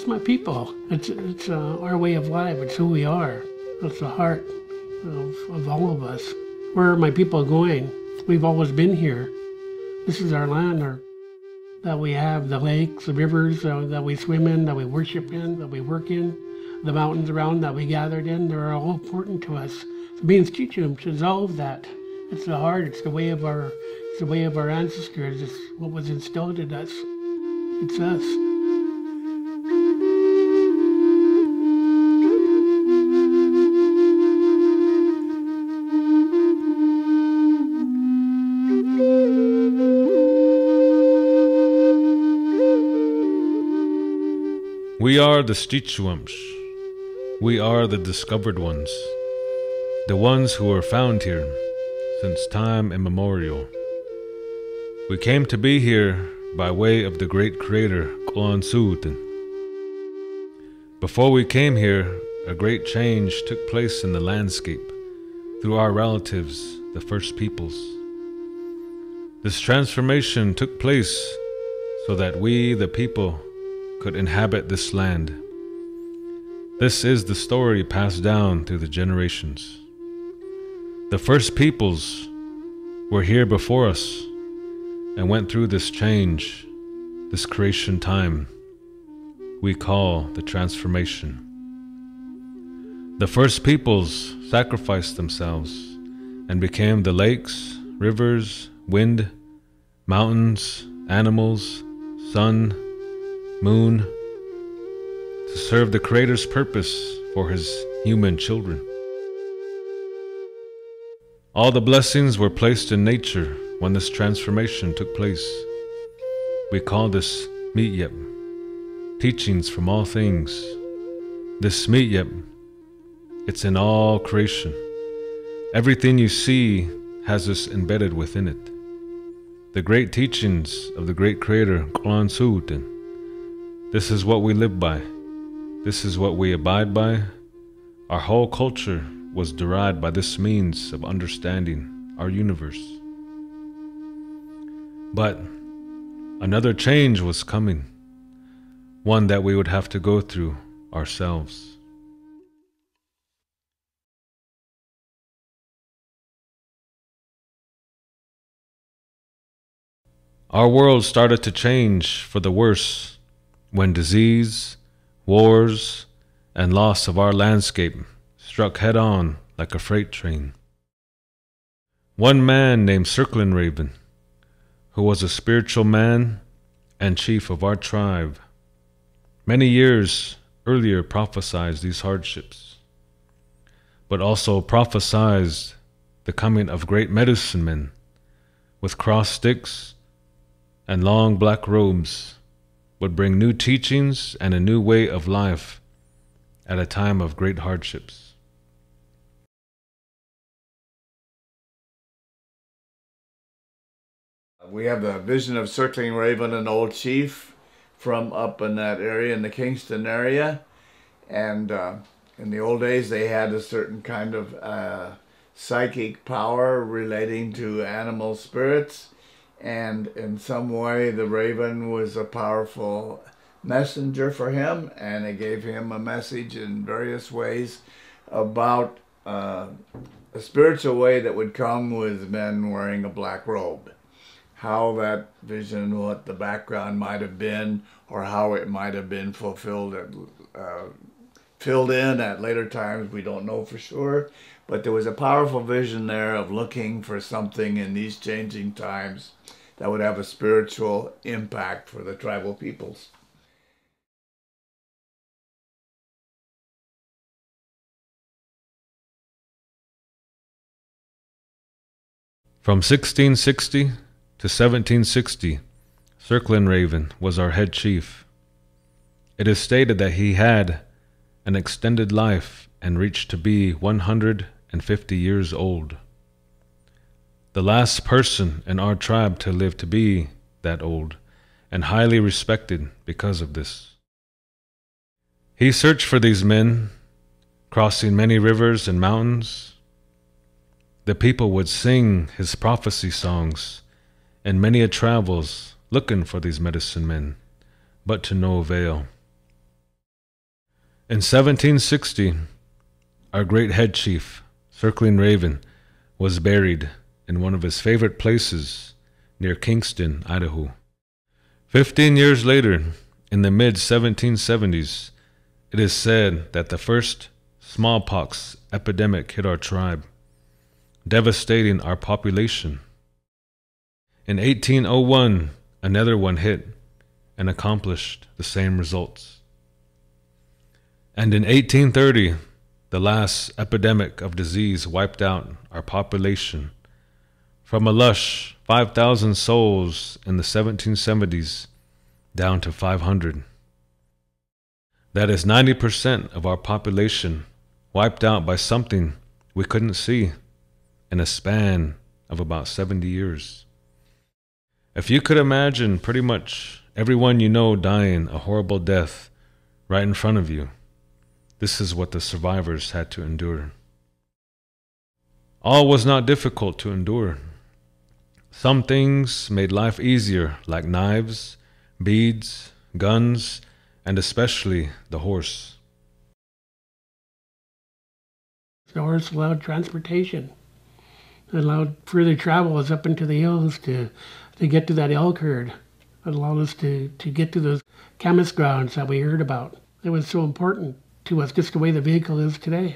It's my people. It's our way of life. It's who we are. It's the heart of all of us. Where are my people going? We've always been here. This is our land, that we have the lakes, the rivers that we swim in, that we worship in, that we work in, the mountains around that we gathered in. They're all important to us. So being Stichums is all of that. It's the heart. It's the way of our ancestors. It's what was instilled in us. It's us. We are the Stichums. We are the discovered ones, the ones who are found here since time immemorial. We came to be here by way of the great creator, Cataldo. Before we came here, a great change took place in the landscape through our relatives, the first peoples. This transformation took place so that we, the people, could inhabit this land. This is the story passed down through the generations. The first peoples were here before us and went through this change, this creation time we call the transformation. The first peoples sacrificed themselves and became the lakes, rivers, wind, mountains, animals, sun, moon, to serve the Creator's purpose for His human children. All the blessings were placed in nature when this transformation took place. We call this Mityep, teachings from all things. This Mityep, it's in all creation. Everything you see has this embedded within it. The great teachings of the great Creator, Cataldo. This is what we live by. This is what we abide by. Our whole culture was derived by this means of understanding our universe. But another change was coming, one that we would have to go through ourselves. Our world started to change for the worse when disease, wars, and loss of our landscape struck head-on like a freight train. One man named Circling Raven, who was a spiritual man and chief of our tribe, many years earlier prophesied these hardships, but also prophesied the coming of great medicine men with cross sticks and long black robes would bring new teachings and a new way of life at a time of great hardships. We have the vision of Circling Raven, an old chief from up in that area, in the Kingston area. And in the old days, they had a certain kind of psychic power relating to animal spirits. And in some way, the raven was a powerful messenger for him, and it gave him a message in various ways about a spiritual way that would come with men wearing a black robe. How that vision, what the background might have been, or how it might have been fulfilled, filled in at later times, we don't know for sure. But there was a powerful vision there of looking for something in these changing times that would have a spiritual impact for the tribal peoples. From 1660 to 1760, Circling Raven was our head chief. It is stated that he had an extended life and reached to be 150 years old. The last person in our tribe to live to be that old, and highly respected because of this. He searched for these men, crossing many rivers and mountains. The people would sing his prophecy songs, and many a travels looking for these medicine men, but to no avail. In 1760, our great head chief, Circling Raven, was buried in one of his favorite places near Kingston, Idaho. 15 years later, in the mid-1770s, it is said that the first smallpox epidemic hit our tribe, devastating our population. In 1801, another one hit and accomplished the same results. And in 1830, the last epidemic of disease wiped out our population from a lush 5,000 souls in the 1770s down to 500. That is 90% of our population wiped out by something we couldn't see in a span of about 70 years. If you could imagine pretty much everyone you know dying a horrible death right in front of you, this is what the survivors had to endure. All was not difficult to endure. Some things made life easier, like knives, beads, guns, and especially the horse. The horse allowed transportation. It allowed further travel us up into the hills to get to that elk herd. It allowed us to get to those camas grounds that we heard about. It was so important to us, just the way the vehicle is today.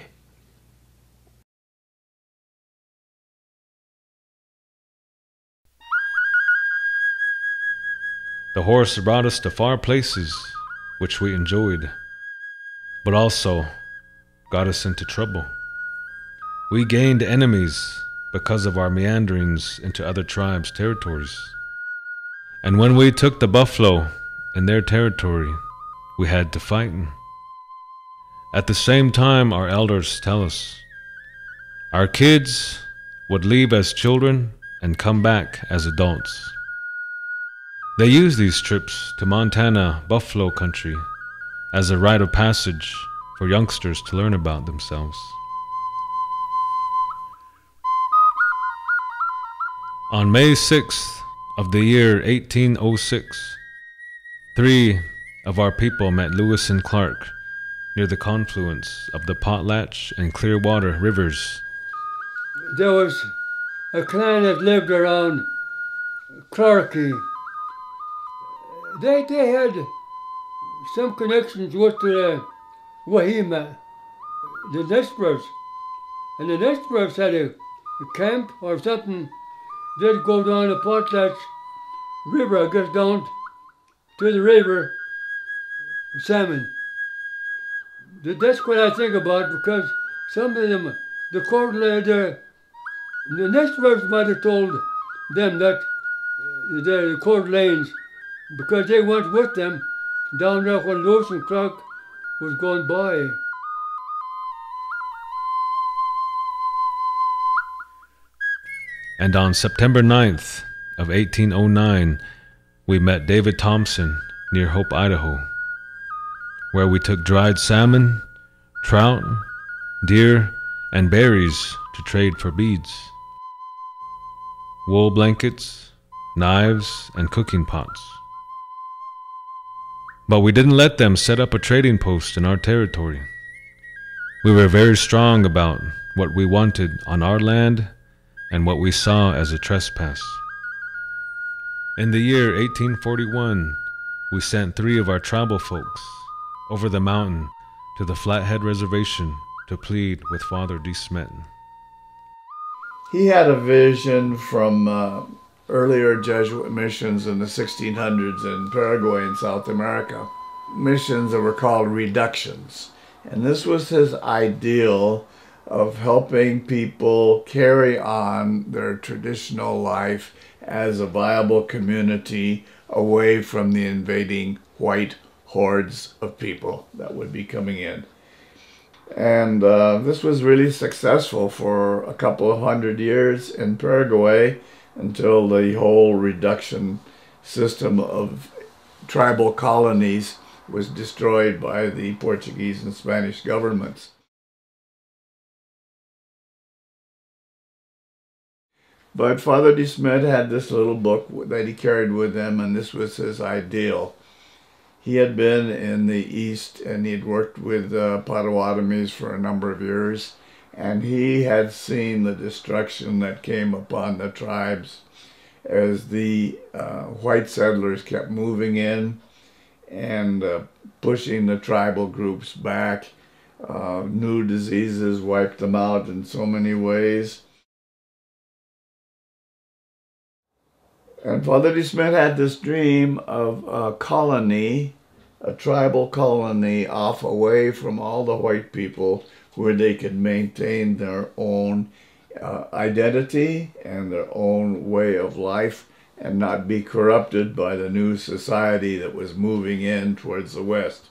The horse brought us to far places, which we enjoyed, but also got us into trouble. We gained enemies because of our meanderings into other tribes' territories. And when we took the buffalo in their territory, we had to fight. At the same time, our elders tell us, our kids would leave as children and come back as adults. They use these trips to Montana buffalo country as a rite of passage for youngsters to learn about themselves. On May 6th of the year 1806, 3 of our people met Lewis and Clark near the confluence of the Potlatch and Clearwater rivers. There was a clan that lived around Clarkie. They had some connections with the Wahima, the Nespers. And the Nespers had a camp or something. They'd go down the Potlatch River, I guess down to the river, salmon. That's what I think about, because some of them, the Nespers might have told them that the Coeur d'Alenes, because they went with them down there when Lewis and Clark was going by. And on September 9th of 1809, we met David Thompson near Hope, Idaho, where we took dried salmon, trout, deer, and berries to trade for beads, wool blankets, knives, and cooking pots. But we didn't let them set up a trading post in our territory. We were very strong about what we wanted on our land and what we saw as a trespass. In the year 1841, we sent 3 of our tribal folks over the mountain to the Flathead Reservation to plead with Father D. Smet. He had a vision from earlier Jesuit missions in the 1600s in Paraguay and South America. Missions that were called reductions. And this was his ideal of helping people carry on their traditional life as a viable community away from the invading white hordes of people that would be coming in. And this was really successful for a couple of 100 years in Paraguay until the whole reduction system of tribal colonies was destroyed by the Portuguese and Spanish governments. But Father De Smet had this little book that he carried with him, and this was his ideal. He had been in the East and he'd worked with Potawatomis for a number of years, and he had seen the destruction that came upon the tribes as the white settlers kept moving in and pushing the tribal groups back. New diseases wiped them out in so many ways. And Father De Smet had this dream of a colony, a tribal colony off away from all the white people, where they could maintain their own identity and their own way of life and not be corrupted by the new society that was moving in towards the West.